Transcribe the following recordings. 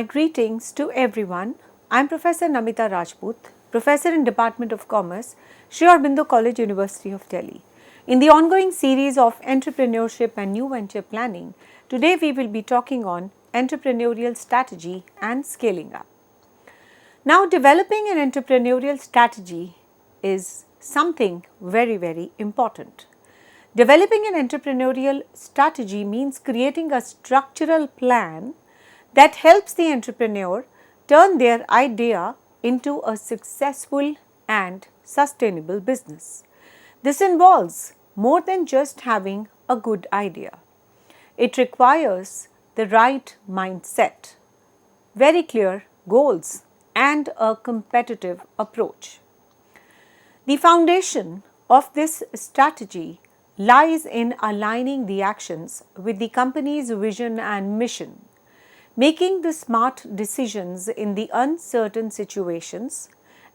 My greetings to everyone. I am Professor Namita Rajput, Professor in Department of Commerce, Sri Aurobindo College, University of Delhi. In the ongoing series of entrepreneurship and new venture planning, today we will be talking on entrepreneurial strategy and scaling up. Now, developing an entrepreneurial strategy is something very important. Developing an entrepreneurial strategy means creating a structural plan that helps the entrepreneur turn their idea into a successful and sustainable business. This involves more than just having a good idea. It requires the right mindset, very clear goals, and a competitive approach. The foundation of this strategy lies in aligning the actions with the company's vision and mission, making the smart decisions in the uncertain situations,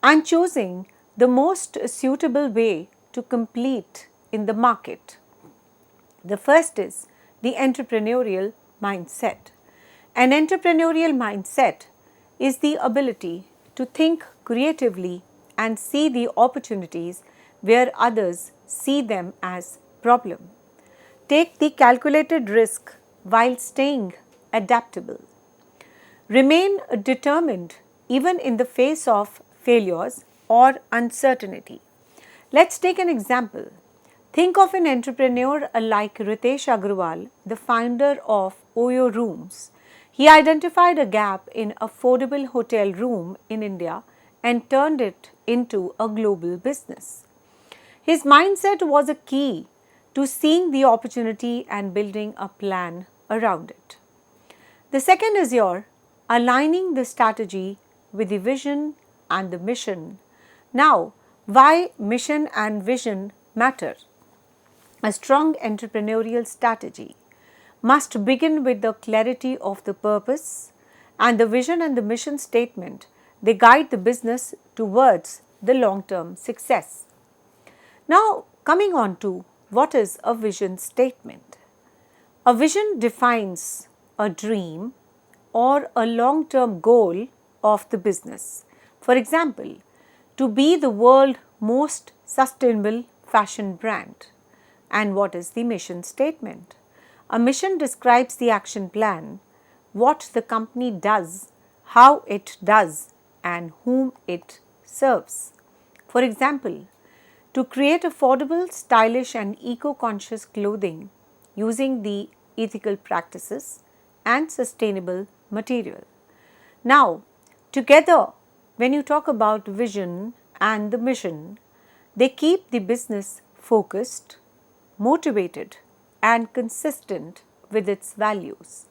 and choosing the most suitable way to compete in the market. The first is the entrepreneurial mindset. An entrepreneurial mindset is the ability to think creatively and see the opportunities where others see them as problem. Take the calculated risk while staying adaptable. Remain determined even in the face of failures or uncertainty. Let's take an example. Think of an entrepreneur like Ritesh Agrawal, the founder of Oyo Rooms. He identified a gap in affordable hotel room in India and turned it into a global business. His mindset was a key to seeing the opportunity and building a plan around it. The second is your aligning the strategy with the vision and the mission. Now, why mission and vision matter? A strong entrepreneurial strategy must begin with the clarity of the purpose, and the vision and the mission statement. They guide the business towards the long-term success. Now, coming on to what is a vision statement. A vision defines a dream or a long-term goal of the business. For example, to be the world's most sustainable fashion brand. And what is the mission statement? A mission describes the action plan, what the company does, how it does, and whom it serves. For example, to create affordable, stylish, and eco-conscious clothing using the ethical practices and sustainable material. Now, together, when you talk about vision and the mission, they keep the business focused, motivated, and consistent with its values.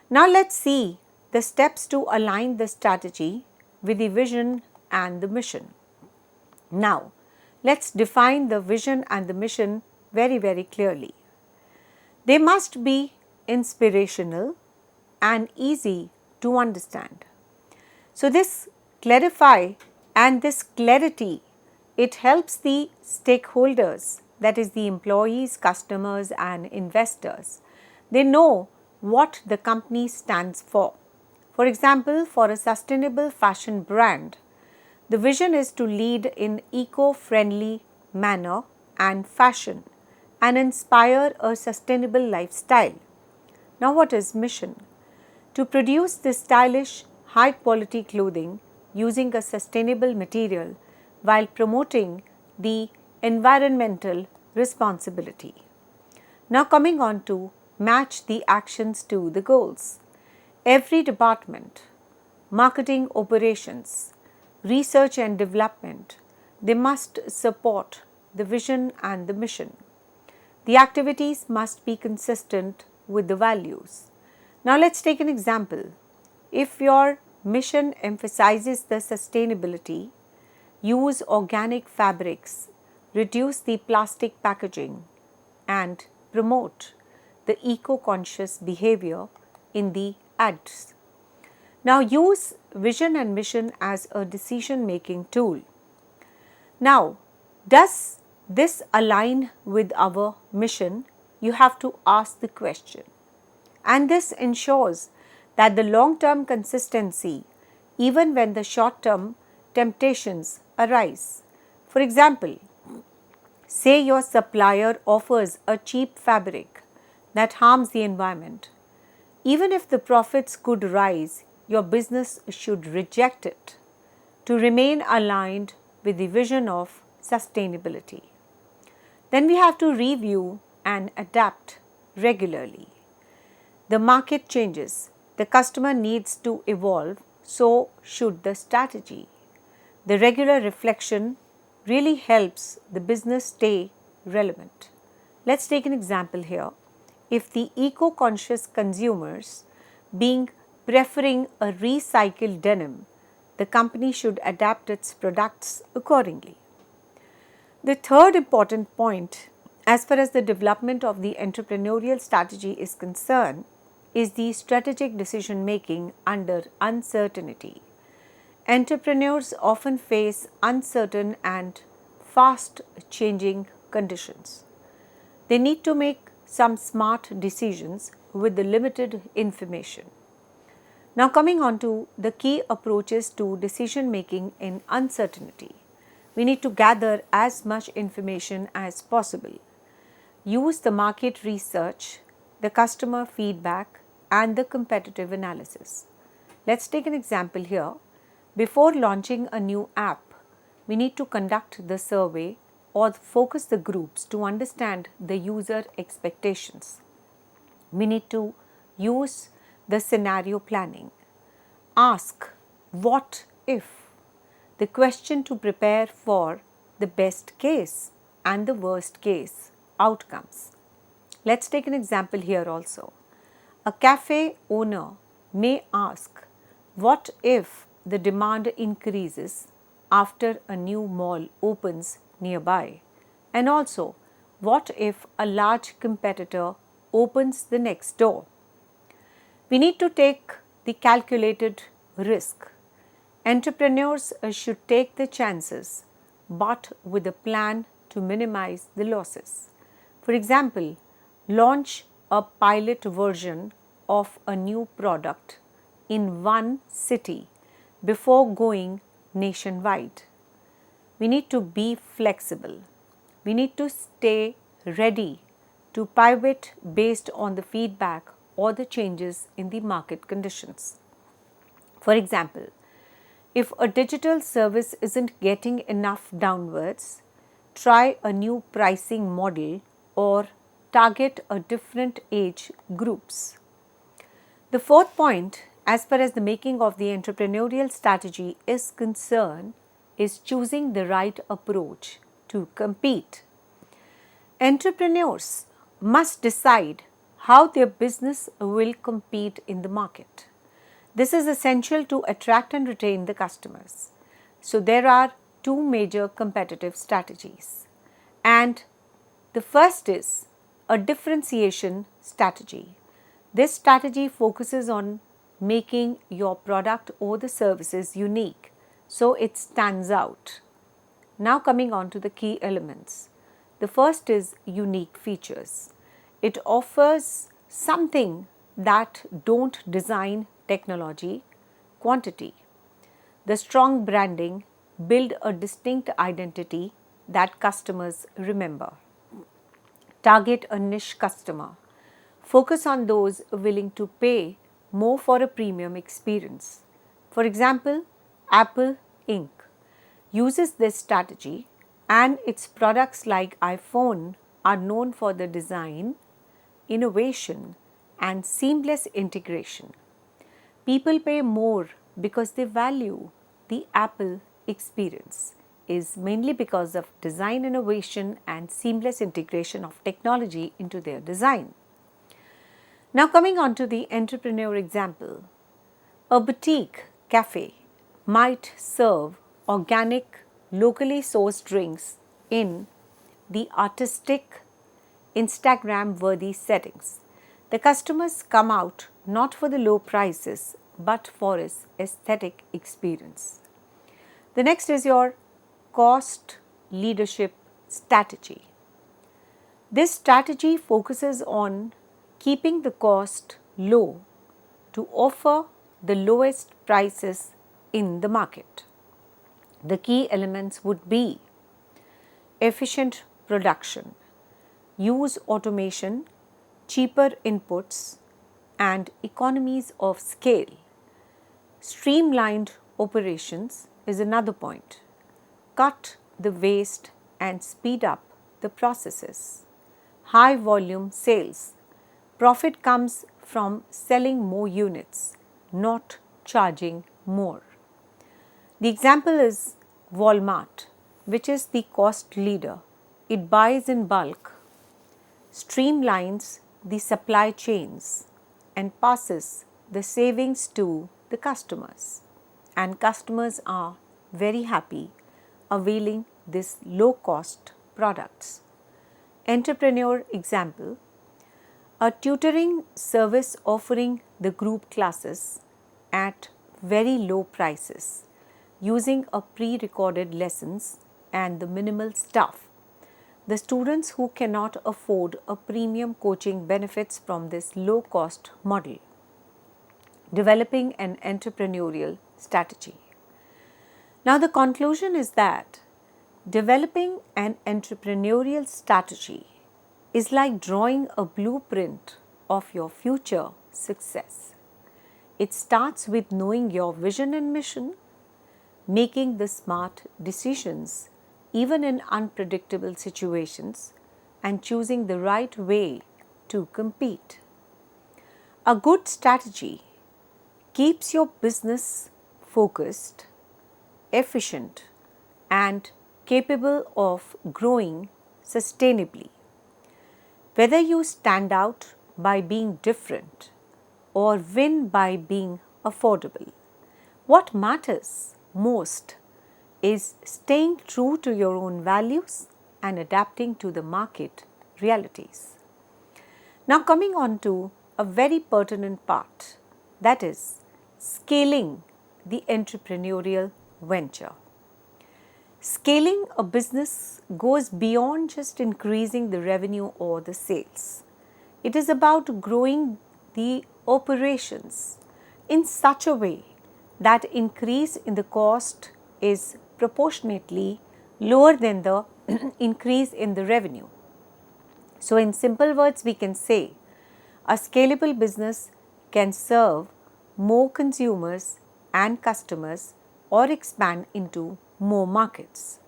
Now, let's see the steps to align the strategy with the vision and the mission. Now, let's define the vision and the mission very clearly. They must be inspirational and easy to understand. So, this clarify and this clarity, it helps the stakeholders, that is the employees, customers and investors. They know what the company stands for. For example, for a sustainable fashion brand, the vision is to lead in eco-friendly manner and fashion and inspire a sustainable lifestyle. Now, what is mission? To produce this stylish, high-quality clothing using a sustainable material while promoting the environmental responsibility. Now, coming on to match the actions to the goals. Every department, marketing operations, research and development, they must support the vision and the mission. The activities must be consistent with the values. Now, let's take an example. If your mission emphasizes the sustainability, use organic fabrics, reduce the plastic packaging, and promote the eco-conscious behavior in the ads. Now, use vision and mission as a decision-making tool. Now, does this align with our mission? You have to ask the question. And this ensures that the long-term consistency even when the short-term temptations arise. For example, say your supplier offers a cheap fabric that harms the environment. Even if the profits could rise, your business should reject it to remain aligned with the vision of sustainability. Then we have to review and adapt regularly. The market changes, the customer needs to evolve, so should the strategy. The regular reflection really helps the business stay relevant. Let's take an example here. If the eco-conscious consumers being preferring a recycled denim, the company should adapt its products accordingly. The third important point, as far as the development of the entrepreneurial strategy is concerned, is the strategic decision making under uncertainty. Entrepreneurs often face uncertain and fast changing conditions. They need to make some smart decisions with the limited information. Now, coming on to the key approaches to decision making in uncertainty. We need to gather as much information as possible. Use the market research, the customer feedback, and the competitive analysis. Let's take an example here. Before launching a new app, we need to conduct the survey or focus the groups to understand the user expectations. We need to use the scenario planning. Ask, what if? The question to prepare for the best case and the worst case outcomes. Let's take an example here also. A cafe owner may ask, what if the demand increases after a new mall opens nearby? And also, what if a large competitor opens the next door? We need to take the calculated risk. Entrepreneurs should take the chances, but with a plan to minimize the losses. For example, launch a pilot version of a new product in one city before going nationwide. We need to be flexible. We need to stay ready to pivot based on the feedback or the changes in the market conditions. For example, if a digital service isn't getting enough downwards, try a new pricing model or target a different age groups. The fourth point, as far as the making of the entrepreneurial strategy is concerned, is choosing the right approach to compete. Entrepreneurs must decide how their business will compete in the market. This is essential to attract and retain the customers. So, there are two major competitive strategies. And the first is a differentiation strategy. This strategy focuses on making your product or the services unique so it stands out. Now, coming on to the key elements. The first is unique features. It offers something that don't design technology, quantity. The strong branding build a distinct identity that customers remember. Target a niche customer. Focus on those willing to pay more for a premium experience. For example, Apple Inc. uses this strategy and its products like iPhone are known for the design, innovation and seamless integration. People pay more because they value the Apple experience is mainly because of design innovation and seamless integration of technology into their design. Now, coming on to the entrepreneur example, a boutique cafe might serve organic, locally sourced drinks in the artistic, Instagram-worthy settings. The customers come out not for the low prices but for its aesthetic experience. The next is your cost leadership strategy. This strategy focuses on keeping the cost low to offer the lowest prices in the market. The key elements would be efficient production, use automation, cheaper inputs, and economies of scale. Streamlined operations is another point. Cut the waste and speed up the processes. High volume sales. Profit comes from selling more units, not charging more. The example is Walmart, which is the cost leader. It buys in bulk, streamlines the supply chains, and passes the savings to the customers. And customers are very happy availing this low cost products. Entrepreneur example, a tutoring service offering the group classes at very low prices using a pre-recorded lessons and the minimal staff. The students who cannot afford a premium coaching benefits from this low cost model. Developing an entrepreneurial strategy. Now the conclusion is that developing an entrepreneurial strategy is like drawing a blueprint of your future success. It starts with knowing your vision and mission, making the smart decisions even in unpredictable situations, and choosing the right way to compete. A good strategy keeps your business focused, efficient, and capable of growing sustainably. Whether you stand out by being different or win by being affordable, what matters most is staying true to your own values and adapting to the market realities. Now coming on to a very pertinent part, that is scaling the entrepreneurial venture. Scaling a business goes beyond just increasing the revenue or the sales. It is about growing the operations in such a way that increase in the cost is proportionately lower than the increase in the revenue. So in simple words, we can say a scalable business can serve more consumers and customers or expand into more markets.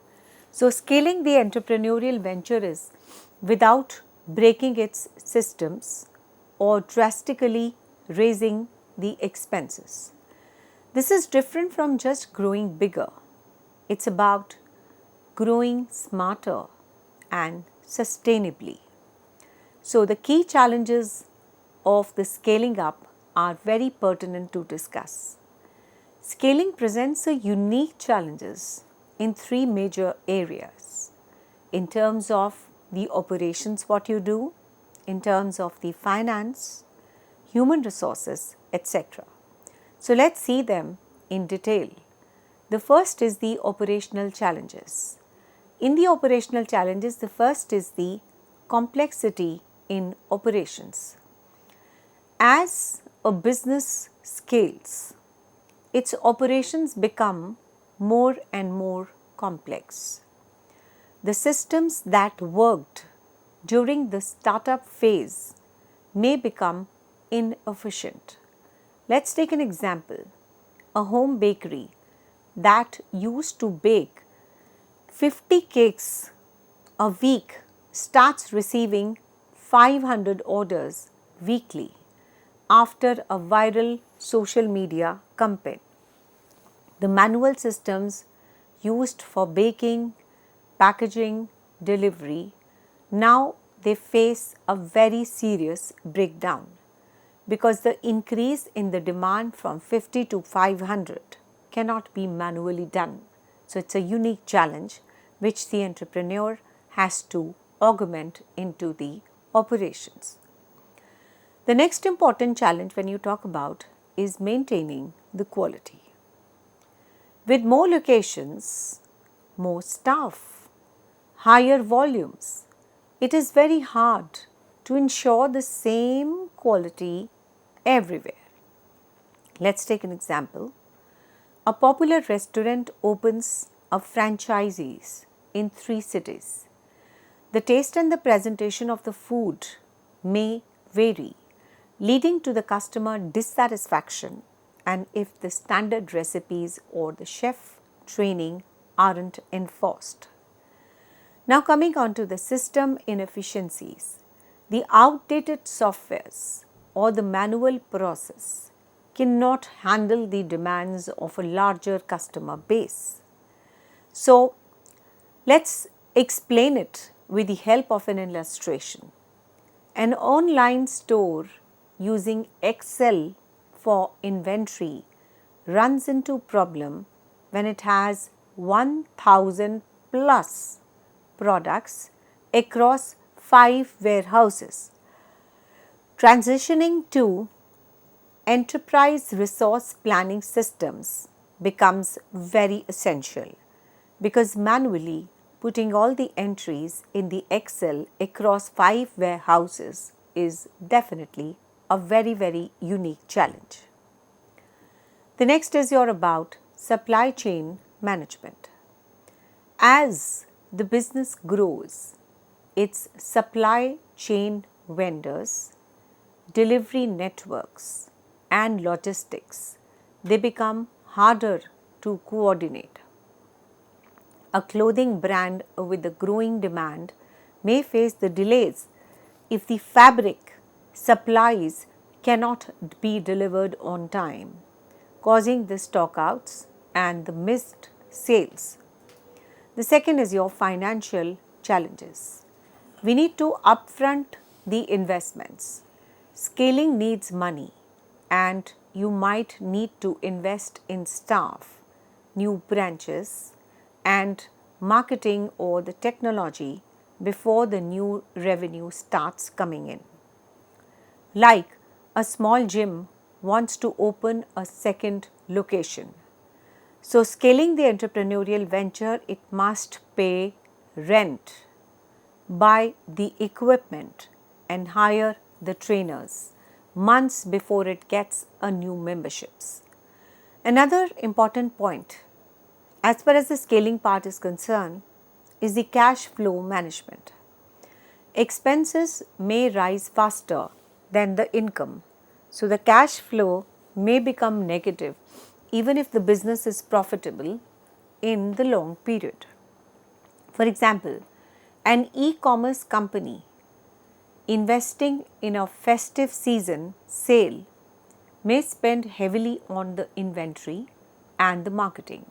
So scaling the entrepreneurial venture is without breaking its systems or drastically raising the expenses. This is different from just growing bigger. It's about growing smarter and sustainably. So the key challenges of the scaling up are very pertinent to discuss. Scaling presents a unique challenges in three major areas. In terms of the operations, what you do, in terms of the finance, human resources, etc. So let's see them in detail. The first is the operational challenges. In the operational challenges, the first is the complexity in operations. As a business scales, its operations become more and more complex. The systems that worked during the startup phase may become inefficient. Let's take an example. A home bakery that used to bake 50 cakes a week starts receiving 500 orders weekly after a viral social media campaign. The manual systems used for baking, packaging, delivery, now they face a very serious breakdown because the increase in the demand from 50 to 500 cannot be manually done. So it's a unique challenge which the entrepreneur has to augment into the operations. The next important challenge when you talk about is maintaining the quality. With more locations, more staff, higher volumes, it is very hard to ensure the same quality everywhere. Let's take an example. A popular restaurant opens a franchisees in 3 cities. The taste and the presentation of the food may vary, leading to the customer dissatisfaction and if the standard recipes or the chef training aren't enforced. Now coming on to the system inefficiencies, the outdated softwares or the manual process cannot handle the demands of a larger customer base. So, let's explain it with the help of an illustration. An online store using Excel for inventory runs into problem when it has 1000 plus products across 5 warehouses. Transitioning to enterprise resource planning systems becomes very essential because manually putting all the entries in the Excel across 5 warehouses is definitely a very unique challenge. The next is your about supply chain management. As the business grows, its supply chain vendors, delivery networks and logistics, they become harder to coordinate. A clothing brand with a growing demand may face the delays if the fabric supplies cannot be delivered on time, causing the stockouts and the missed sales. The second is your financial challenges. We need to upfront the investments. Scaling needs money and you might need to invest in staff, new branches and marketing or the technology before the new revenue starts coming in. Like a small gym wants to open a second location. So, scaling the entrepreneurial venture, it must pay rent, buy the equipment and hire the trainers months before it gets a new memberships. Another important point as far as the scaling part is concerned is the cash flow management. Expenses may rise faster than the income. So, the cash flow may become negative even if the business is profitable in the long period. For example, an e-commerce company investing in a festive season sale may spend heavily on the inventory and the marketing,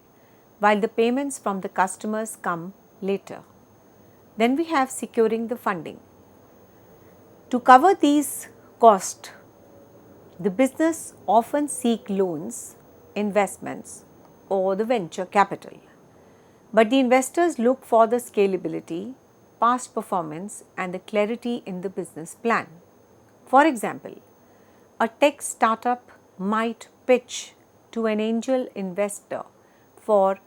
while the payments from the customers come later. Then we have securing the funding. To cover these costs, the business often seek loans, investments or the venture capital. But the investors look for the scalability, past performance and the clarity in the business plan. For example, a tech startup might pitch to an angel investor for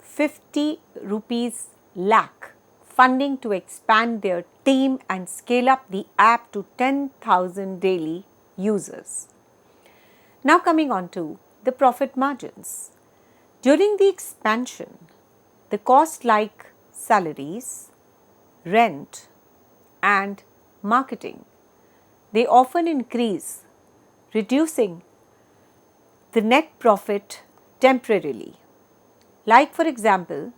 50 rupees lakh funding to expand their team and scale up the app to 10,000 daily users. Now coming on to the profit margins. During the expansion, the costs like salaries, rent and marketing, they often increase, reducing the net profit temporarily. Like for example,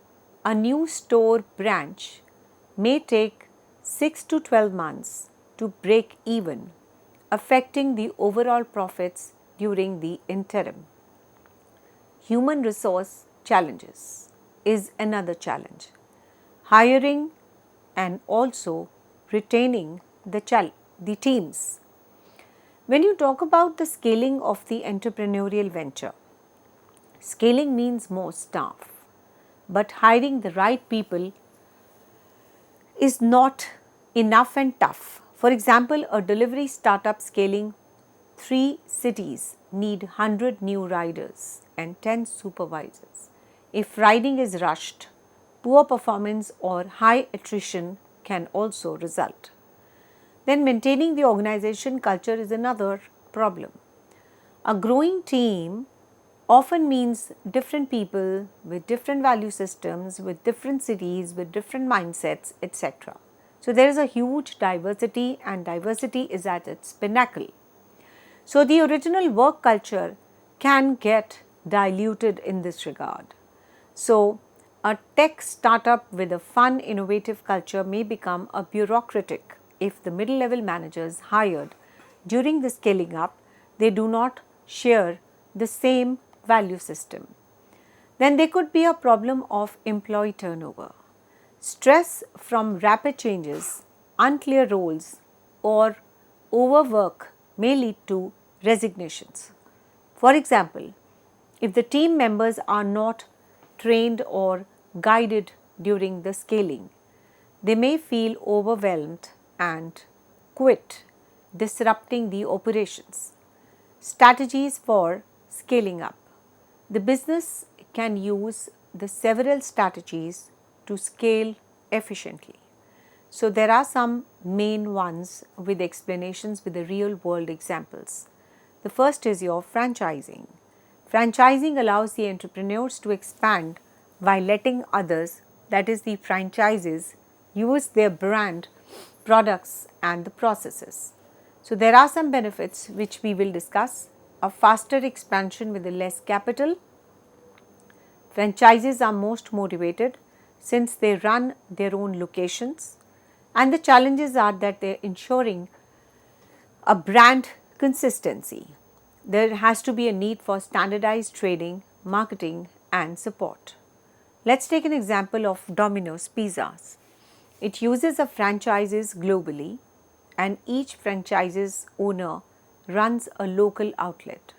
a new store branch may take 6 to 12 months to break even, affecting the overall profits during the interim. Human resource challenges is another challenge. Hiring and also retaining the teams. When you talk about the scaling of the entrepreneurial venture, scaling means more staff, but hiring the right people is not enough and tough. For example, a delivery startup scaling 3 cities need 100 new riders and 10 supervisors. If riding is rushed, poor performance or high attrition can also result. Then maintaining the organization culture is another problem. A growing team often means different people with different value systems, with different cities, with different mindsets, etc. So, there is a huge diversity, and diversity is at its pinnacle. So, the original work culture can get diluted in this regard. So, a tech startup with a fun, innovative culture may become a bureaucratic if the middle level managers hired during the scaling up, they do not share the same value system. Then there could be a problem of employee turnover. Stress from rapid changes, unclear roles, or overwork may lead to resignations. For example, if the team members are not trained or guided during the scaling, they may feel overwhelmed and quit, disrupting the operations. Strategies for scaling up. The business can use the several strategies to scale efficiently. So, there are some main ones with explanations with the real world examples. The first is your franchising. Franchising allows the entrepreneurs to expand by letting others, that is the franchises, use their brand, products and the processes. So, there are some benefits which we will discuss: a faster expansion with less capital. Franchises are most motivated since they run their own locations, and the challenges are that they are ensuring a brand consistency. There has to be a need for standardized training, marketing and support. Let's take an example of Domino's Pizzas. It uses a franchises globally, and each franchise's owner runs a local outlet.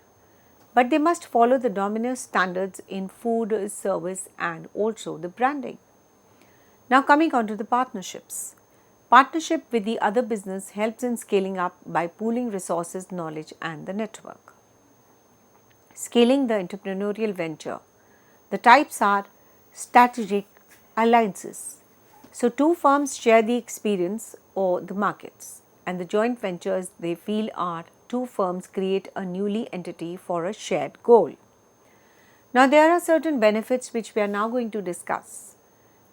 But they must follow the Domino's standards in food, service and also the branding. Now coming on to the partnerships. Partnership with the other business helps in scaling up by pooling resources, knowledge and the network. Scaling the entrepreneurial venture. The types are strategic alliances. So, two firms share the experience or the markets, and the joint ventures they feel are two firms create a newly entity for a shared goal. Now, there are certain benefits which we are now going to discuss.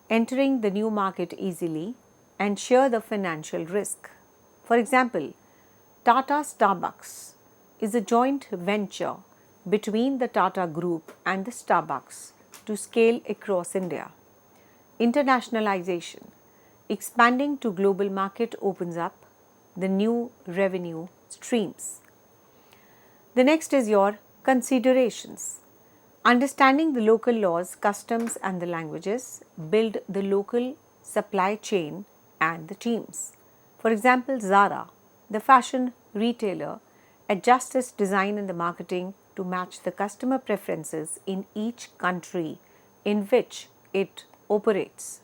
Entering the new market easily and share the financial risk. For example, Tata Starbucks is a joint venture between the Tata Group and the Starbucks to scale across India. Internationalization. Expanding to global market opens up the new revenue streams. The next is your considerations. Understanding the local laws, customs and the languages, build the local supply chain and the teams. For example, Zara, the fashion retailer, adjusts its design and the marketing to match the customer preferences in each country in which it operates.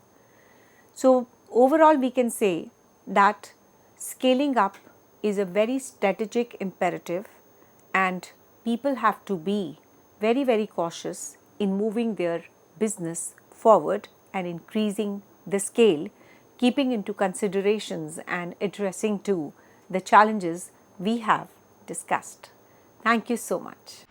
So, overall we can say that scaling up is a very strategic imperative, and people have to be very cautious in moving their business forward and increasing the scale, keeping into considerations and addressing to the challenges we have discussed. Thank you so much.